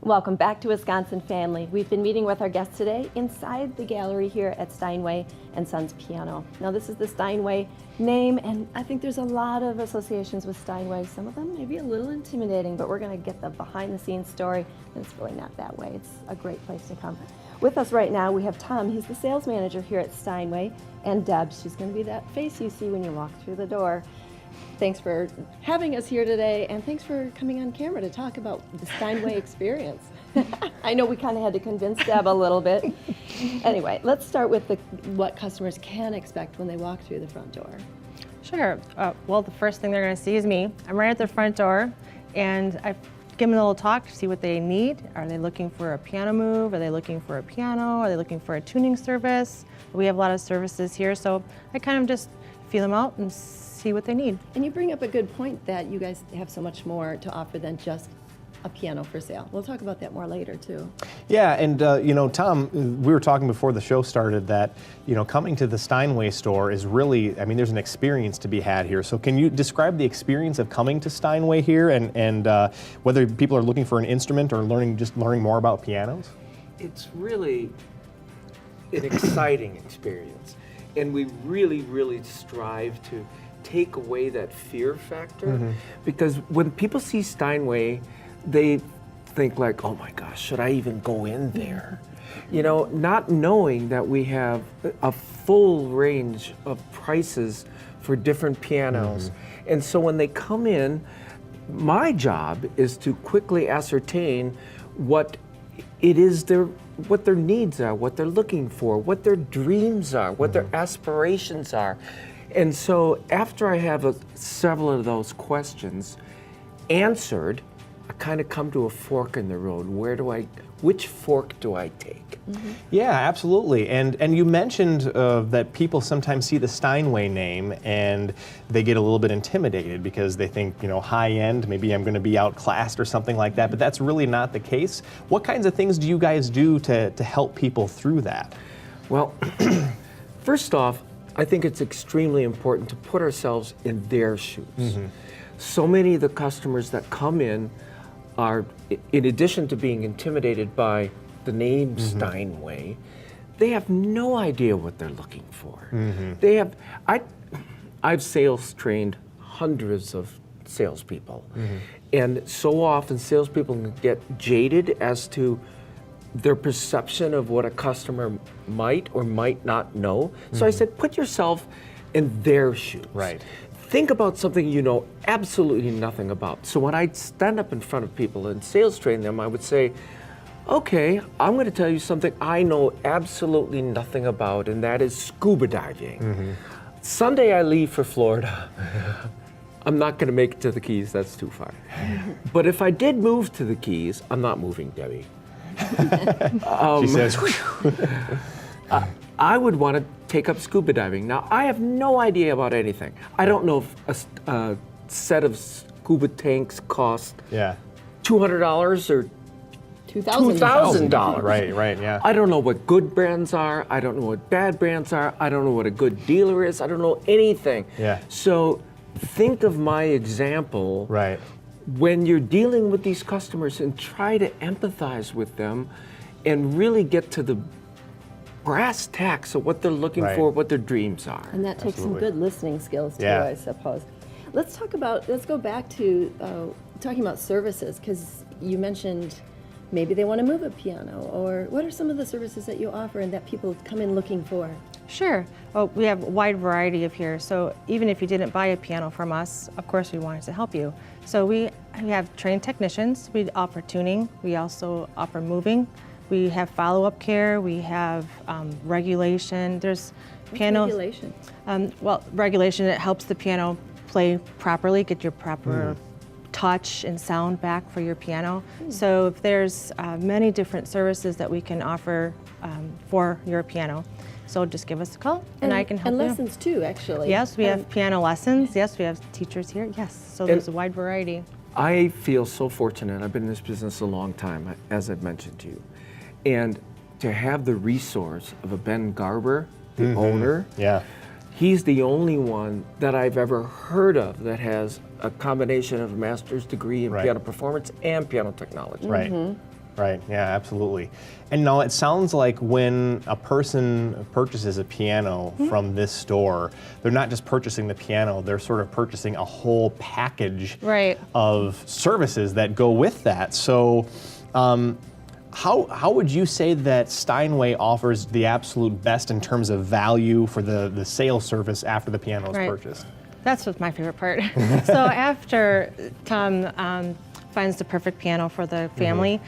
Welcome back to Wisconsin Family. We've been meeting with our guests today inside the gallery here at Steinway and Sons Piano. Now this is the Steinway name, and I think there's a lot of associations with Steinway. Some of them may be a little intimidating, but we're going to get the behind the scenes story, and it's really not that way. It's a great place to come. With us right now we have Tom. He's the sales manager here at Steinway, and Deb. She's going to be that face you see when you walk through the door. Thanks for having us here today, and thanks for coming on camera to talk about the Steinway experience. I know we kind of had to convince Deb a little bit. Anyway, let's start with what customers can expect when they walk through the front door. Sure. Well, the first thing they're going to see is me. I'm right at the front door, and I give them a little talk to see what they need. Are they looking for a piano move? Are they looking for a piano? Are they looking for a tuning service? We have a lot of services here, so I kind of just feel them out and see what they need. And you bring up a good point that you guys have so much more to offer than just a piano for sale. We'll talk about that more later too. Yeah, and you know, Tom, we were talking before the show started that, you know, coming to the Steinway store is really, I mean, there's an experience to be had here. So can you describe the experience of coming to Steinway here, and whether people are looking for an instrument or just learning more about pianos? It's really an exciting experience, and we really strive to take away that fear factor, because when people see Steinway, they think like, oh my gosh, should I even go in there? You know, not knowing that we have a full range of prices for different pianos. And so when they come in, my job is to quickly ascertain what it is what their needs are, what they're looking for, what their dreams are, what their aspirations are. And so after I have several of those questions answered, I kind of come to a fork in the road. Which fork do I take? Yeah, absolutely. And you mentioned that people sometimes see the Steinway name and they get a little bit intimidated because they think, you know, high end, maybe I'm going to be outclassed or something like that, but that's really not the case. What kinds of things do you guys do to help people through that? Well, first off, I think it's extremely important to put ourselves in their shoes. So many of the customers that come in are, in addition to being intimidated by the name Steinway, they have no idea what they're looking for. I've sales trained hundreds of salespeople, and so often salespeople can get jaded as to their perception of what a customer might or might not know. So I said, put yourself in their shoes. Right. Think about something you know absolutely nothing about. So when I stand up in front of people and sales train them, I would say, okay, I'm going to tell you something I know absolutely nothing about, and that is scuba diving. Sunday I leave for Florida. I'm not going to make it to the Keys, that's too far. But if I did move to the Keys, I'm not moving, Debbie. She says, I would want to take up scuba diving. Now, I have no idea about anything. I don't know if a set of scuba tanks cost $200 or $2,000. Right, yeah. I don't know what good brands are. I don't know what bad brands are. I don't know what a good dealer is. I don't know anything. Yeah. So think of my example when you're dealing with these customers, and try to empathize with them and really get to the brass tacks of what they're looking for, what their dreams are. And that takes some good listening skills too, I suppose. Let's go back to talking about services, because you mentioned maybe they want to move a piano, or what are some of the services that you offer and that people come in looking for? Sure. Well, we have a wide variety of here. So even if you didn't buy a piano from us, of course we wanted to help you. So we have trained technicians. We offer tuning. We also offer moving. We have follow-up care. We have regulation. There's piano. Regulation? Well, regulation, it helps the piano play properly, get your proper touch and sound back for your piano. So if there's many different services that we can offer for your piano. So just give us a call and I can help you. And lessons too, actually. Yes, we have piano lessons. Yes, we have teachers here. Yes, so there's a wide variety. I feel so fortunate. I've been in this business a long time, as I've mentioned to you. And to have the resource of a Ben Garber, the owner, he's the only one that I've ever heard of that has a combination of a master's degree in piano performance and piano technology. Right, yeah, absolutely. And now it sounds like when a person purchases a piano from this store, they're not just purchasing the piano, they're sort of purchasing a whole package Right. of services that go with that. So how would you say that Steinway offers the absolute best in terms of value for the sales service after the piano is Right. purchased? That's what's my favorite part. So after Tom finds the perfect piano for the family,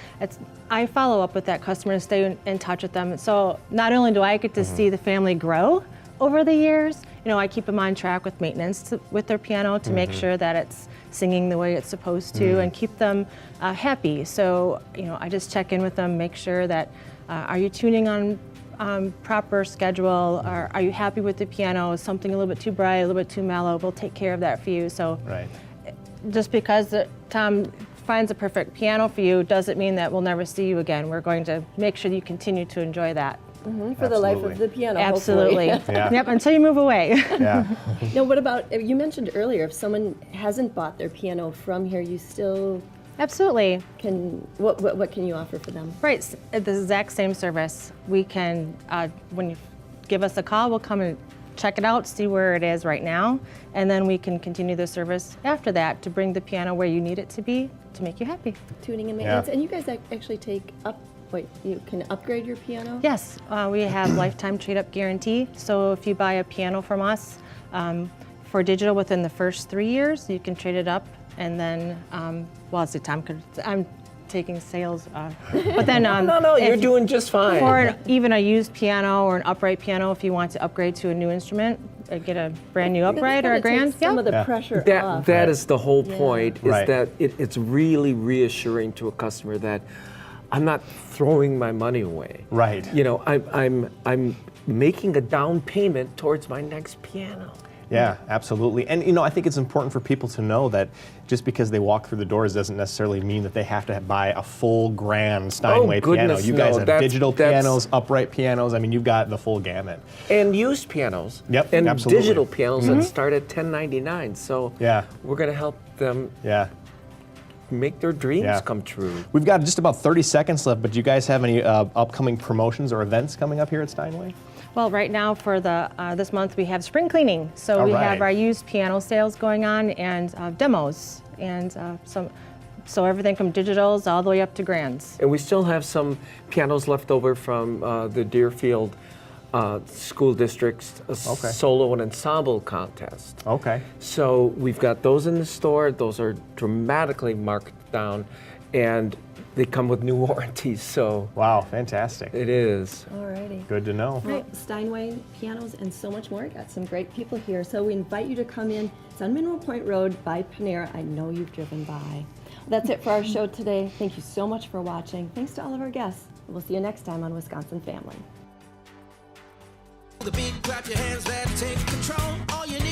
I follow up with that customer and stay in touch with them. So not only do I get to see the family grow over the years, I keep them on track with maintenance with their piano to make sure that it's singing the way it's supposed to and keep them happy. So, I just check in with them, make sure that, are you tuning on proper schedule? Or are you happy with the piano? Is something a little bit too bright, a little bit too mellow? We'll take care of that for you. So Right. just because Tom finds a perfect piano for you doesn't mean that we'll never see you again. We're going to make sure you continue to enjoy that. For the life Absolutely. of the piano. Absolutely. hopefully. Yeah. Yep, until you move away. Yeah. Now, what about, you mentioned earlier, if someone hasn't bought their piano from here, you still Absolutely. can, what can you offer for them? Right, the exact same service. We can, when you give us a call, we'll come and check it out, see where it is right now, and then we can continue the service after that to bring the piano where you need it to be to make you happy. Tuning and maintenance. And you guys actually you can upgrade your piano? Yes, we have lifetime trade-up guarantee. So if you buy a piano from us for digital within the first 3 years, you can trade it up, and then, it's the time, because I'm taking sales. But then, No, you're doing just fine. or even a used piano or an upright piano, if you want to upgrade to a new instrument, get a brand new upright or a grand. Some of the Yeah. pressure off. That is the whole point, is Right. that it's really reassuring to a customer that I'm not throwing my money away. Right. I'm making a down payment towards my next piano. Yeah, absolutely. And I think it's important for people to know that just because they walk through the doors doesn't necessarily mean that they have to buy a full grand Steinway piano. goodness, You guys no. have That's- digital that's- pianos, upright pianos. I mean, you've got the full gamut. And used pianos. Yep, and absolutely. digital pianos that start at $10.99. So Yeah. we're going to help them Yeah. make their dreams Yeah. come true. We've got just about 30 seconds left, but do you guys have any upcoming promotions or events coming up here at Steinway? Well, right now for this month we have spring cleaning. So All we right. have our used piano sales going on and demos and so everything from digitals all the way up to grands. And we still have some pianos left over from the Deerfield School District's solo and ensemble contest. Okay. So we've got those in the store. Those are dramatically marked down, and they come with new warranties. So Wow, fantastic. it is. Alrighty. Good to know. Well, Steinway pianos and so much more. Got some great people here. So we invite you to come in. It's on Mineral Point Road by Panera. I know you've driven by. That's it for our show today. Thank you so much for watching. Thanks to all of our guests. We'll see you next time on Wisconsin Family. The big clap your hands, let take control. All you need